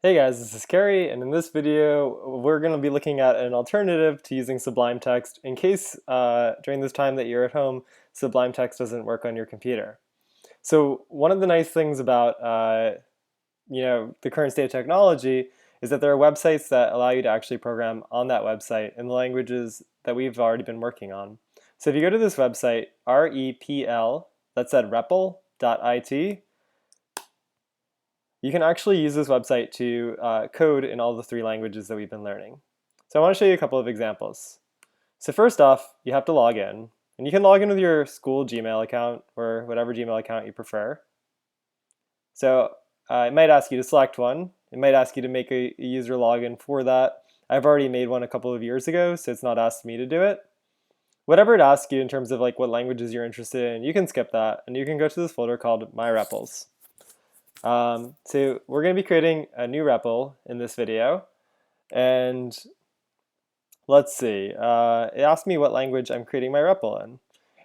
Hey guys, this is Carrie, and in this video, we're going to be looking at an alternative to using Sublime Text in case during this time that you're at home, Sublime Text doesn't work on your computer. So one of the nice things about the current state of technology is that there are websites that allow you to actually program on that website in the languages that we've already been working on. So if you go to this website, REPL, that's at REPL.it, you can actually use this website to code in all the three languages that we've been learning. So I want to show you a couple of examples. So first off, you have to log in. And you can log in with your school Gmail account or whatever Gmail account you prefer. So it might ask you to select one. It might ask you to make a user login for that. I've already made one a couple of years ago, so it's not asked me to do it. Whatever it asks you in terms of like what languages you're interested in, you can skip that, and you can go to this folder called My REPLs. So we're going to be creating a new REPL in this video, and let's see, it asked me what language I'm creating my REPL in.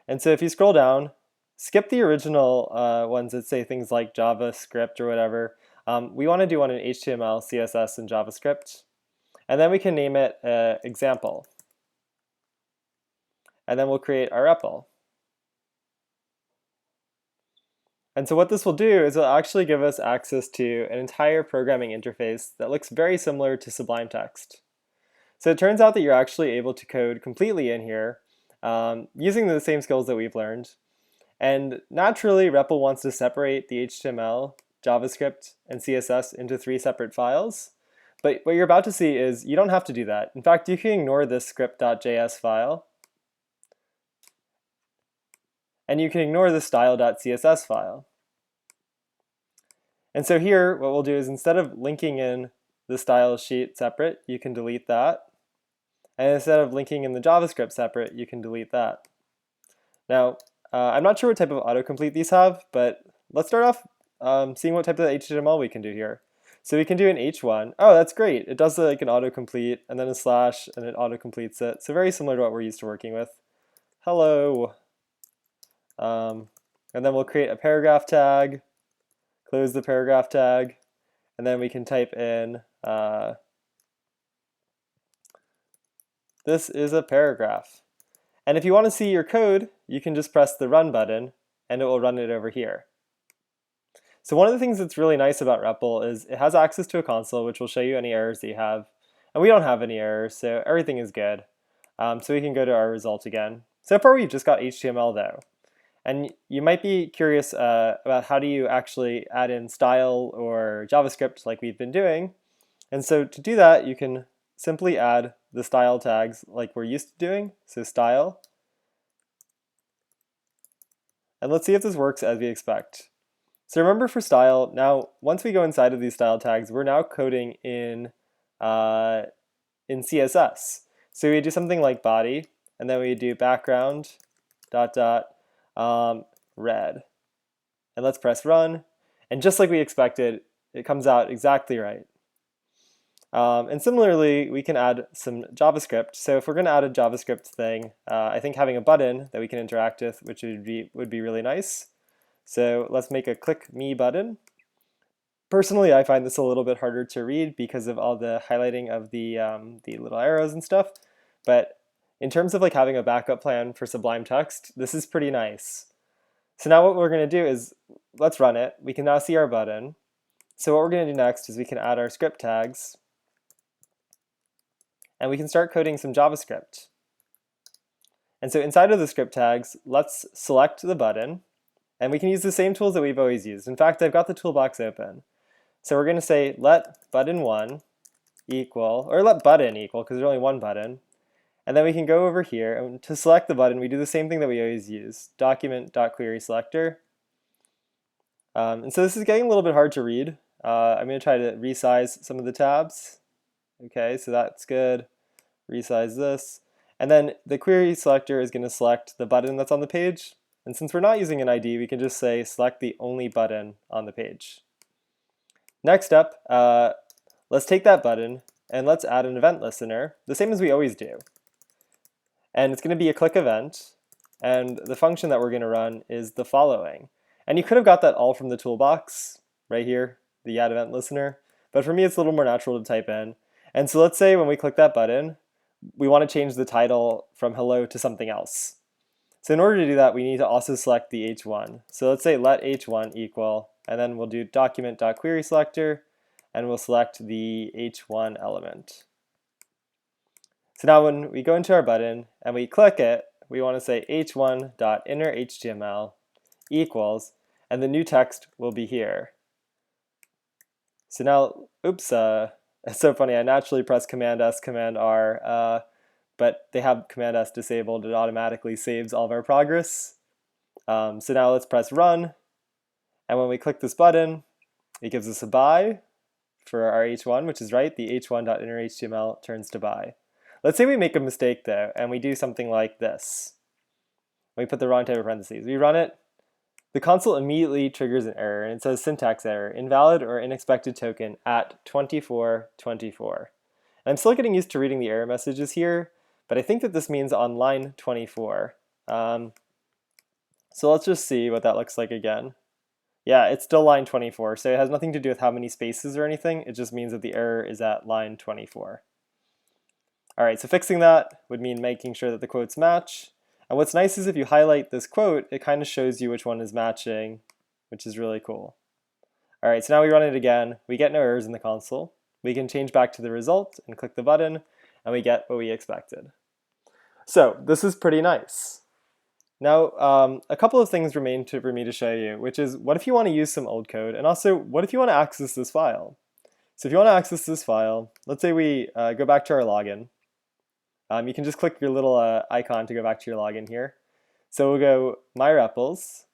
And so if you scroll down, skip the original ones that say things like JavaScript or whatever. We want to do one in HTML, CSS, and JavaScript. And then we can name it example. And then we'll create our REPL. And so what this will do is it'll actually give us access to an entire programming interface that looks very similar to Sublime Text. So it turns out that you're actually able to code completely in here using the same skills that we've learned. And naturally, REPL wants to separate the HTML, JavaScript, and CSS into three separate files. But what you're about to see is you don't have to do that. In fact, you can ignore this script.js file. And you can ignore the style.css file. And so here, what we'll do is instead of linking in the style sheet separate, you can delete that. And instead of linking in the JavaScript separate, you can delete that. Now, I'm not sure what type of autocomplete these have, but let's start off seeing what type of HTML we can do here. So we can do an H1. Oh, that's great. It does like an autocomplete and then a slash and it autocompletes it. So very similar to what we're used to working with. Hello. And then we'll create a paragraph tag, close the paragraph tag, and then we can type in this is a paragraph. And if you want to see your code, you can just press the run button and it will run it over here. So one of the things that's really nice about REPL is it has access to a console which will show you any errors that you have. And we don't have any errors, so everything is good. So we can go to our result again. So far we've just got HTML though. And you might be curious about how do you actually add in style or JavaScript like we've been doing. And so to do that, you can simply add the style tags like we're used to doing. So style. And let's see if this works as we expect. So remember for style, now once we go inside of these style tags, we're now coding in CSS. So we do something like body, and then we do background, red. And let's press run. And just like we expected, it comes out exactly right. And similarly, we can add some JavaScript. So if we're going to add a JavaScript thing, I think having a button that we can interact with, which would be really nice. So let's make a click me button. Personally, I find this a little bit harder to read because of all the highlighting of the little arrows and stuff. But in terms of like having a backup plan for Sublime Text, this is pretty nice. So now what we're going to do is, let's run it. We can now see our button. So what we're going to do next is we can add our script tags. And we can start coding some JavaScript. And so inside of the script tags, let's select the button. And we can use the same tools that we've always used. In fact, I've got the toolbox open. So we're going to say let button1 equal, or let button equal, because there's only one button. And then we can go over here, and to select the button, we do the same thing that we always use, document.querySelector. And so this is getting a little bit hard to read. I'm going to try to resize some of the tabs. Okay, so that's good. Resize this. And then the query selector is going to select the button that's on the page. And since we're not using an ID, we can just say select the only button on the page. Next up, let's take that button and let's add an event listener, the same as we always do. And it's going to be a click event. And the function that we're going to run is the following. And you could have got that all from the toolbox right here, the add event listener. but for me it's a little more natural to type in. And so let's say when we click that button, we want to change the title from hello to something else. So in order to do that, we need to also select the h1. So let's say let h1 equal, and then we'll do document.querySelector, and we'll select the h1 element. So now when we go into our button and we click it, we want to say h1.innerHTML equals, and the new text will be here. So now, oops, it's so funny, I naturally press Command S, Command R, but they have Command S disabled. It automatically saves all of our progress. So now let's press run, and when we click this button, it gives us a by for our h1, which is right, the h1.innerHTML turns to by. Let's say we make a mistake though, and we do something like this. We put the wrong type of parentheses. We run it, the console immediately triggers an error, and it says syntax error, invalid or unexpected token at 2424. And I'm still getting used to reading the error messages here, but I think that this means on line 24. So let's just see what that looks like again. Yeah, it's still line 24, so it has nothing to do with how many spaces or anything. It just means that the error is at line 24. All right, so fixing that would mean making sure that the quotes match. And what's nice is if you highlight this quote, it kind of shows you which one is matching, which is really cool. All right, so now we run it again. We get no errors in the console. We can change back to the result and click the button, and we get what we expected. So this is pretty nice. Now, a couple of things remain for me to show you, which is what if you want to use some old code, and also what if you want to access this file? So if you want to access this file, let's say we go back to our login. You can just click your little icon to go back to your login here. So we'll go My REPLs,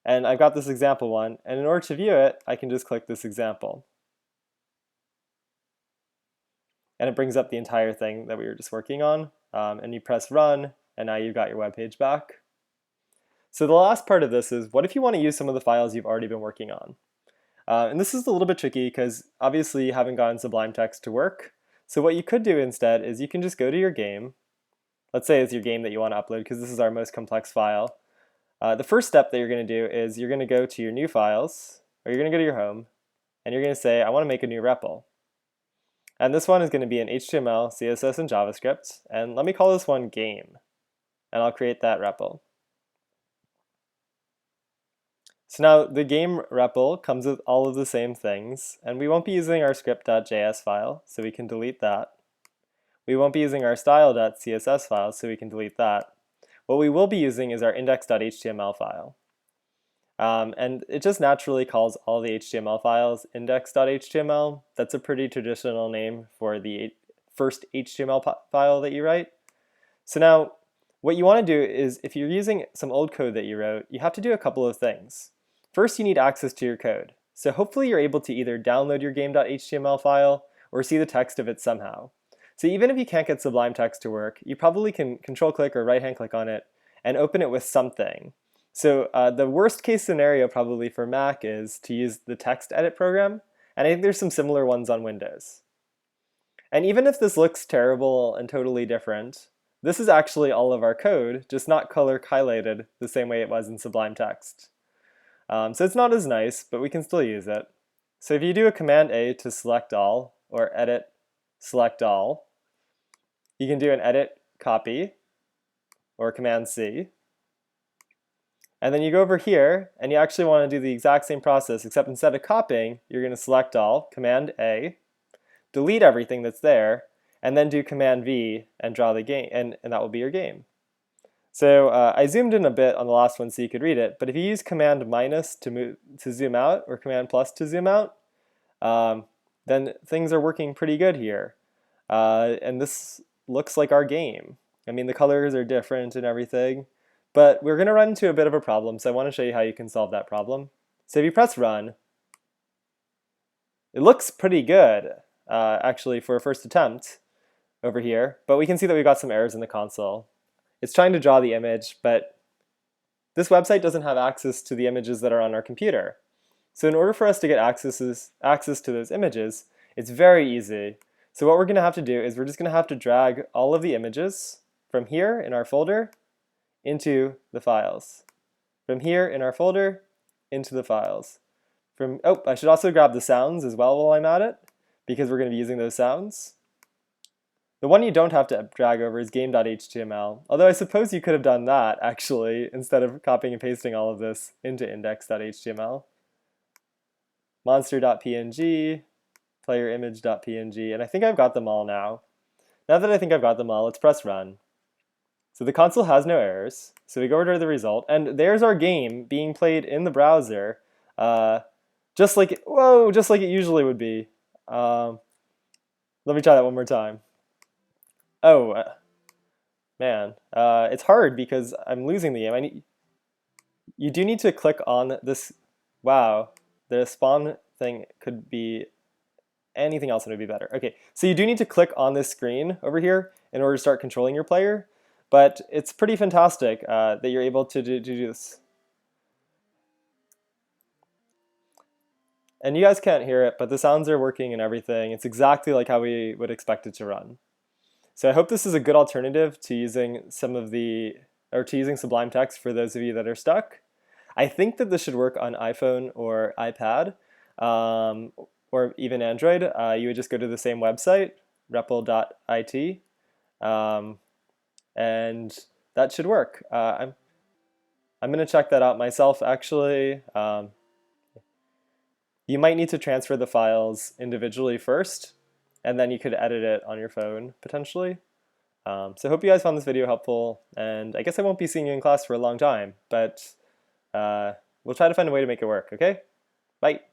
and I've got this example one, and in order to view it, I can just click this example. And it brings up the entire thing that we were just working on, and you press run, and now you've got your web page back. So the last part of this is, what if you want to use some of the files you've already been working on? And this is a little bit tricky because obviously you haven't gotten Sublime Text to work. So what you could do instead is you can just go to your game. Let's say it's your game that you want to upload because this is our most complex file. The first step that you're going to do is you're going to go to your new files, or you're going to go to your home, and you're going to say, I want to make a new REPL. And this one is going to be in HTML, CSS, and JavaScript. And let me call this one game. And I'll create that REPL. So now the game REPL comes with all of the same things, and we won't be using our script.js file, so we can delete that. We won't be using our style.css file, so we can delete that. What we will be using is our index.html file. And it just naturally calls all the HTML files index.html. That's a pretty traditional name for the first HTML file that you write. So now, what you want to do is, if you're using some old code that you wrote, you have to do a couple of things. First, you need access to your code. So hopefully you're able to either download your game.html file or see the text of it somehow. So even if you can't get Sublime Text to work, you probably can control-click or right-hand click on it and open it with something. So the worst case scenario probably for Mac is to use the text edit program, and I think there's some similar ones on Windows. And even if this looks terrible and totally different, this is actually all of our code, just not color highlighted the same way it was in Sublime Text. So it's not as nice, but we can still use it. So if you do a Command A to select all, or edit select all, you can do an edit copy, or Command C. And then you go over here, and you actually want to do the exact same process, except instead of copying, you're going to select all, Command A, delete everything that's there, and then do Command V and draw the game, and that will be your game. So I zoomed in a bit on the last one so you could read it, but if you use Command minus to zoom out, or Command plus to zoom out, then things are working pretty good here. And this looks like our game. I mean, the colors are different and everything, but we're going to run into a bit of a problem, so I want to show you how you can solve that problem. So if you press run, it looks pretty good, actually, for a first attempt over here, but we can see that we've got some errors in the console. It's trying to draw the image, but this website doesn't have access to the images that are on our computer. So in order for us to get access to those images, it's very easy. So what we're going to have to do is we're just going to have to drag all of the images from here in our folder into the files. From here in our folder into the files. Oh, I should also grab the sounds as well while I'm at it, because we're going to be using those sounds. The one you don't have to drag over is game.html, although I suppose you could have done that, actually, instead of copying and pasting all of this into index.html. Monster.png, playerimage.png, and I think I've got them all now. Now that I think I've got them all, let's press run. So the console has no errors, so we go over to the result, and there's our game being played in the browser, just like it usually would be. Let me try that one more time. Oh, man, it's hard because I'm losing the game. You do need to click on this. Wow, the spawn thing could be anything else that would be better. Okay, so you do need to click on this screen over here in order to start controlling your player, but it's pretty fantastic that you're able to do this. And you guys can't hear it, but the sounds are working and everything. It's exactly like how we would expect it to run. So I hope this is a good alternative to using using Sublime Text for those of you that are stuck. I think that this should work on iPhone or iPad, or even Android. You would just go to the same website, repl.it, and that should work. I'm going to check that out myself, actually. You might need to transfer the files individually first, and then you could edit it on your phone, potentially. So I hope you guys found this video helpful, and I guess I won't be seeing you in class for a long time, but we'll try to find a way to make it work, okay? Bye!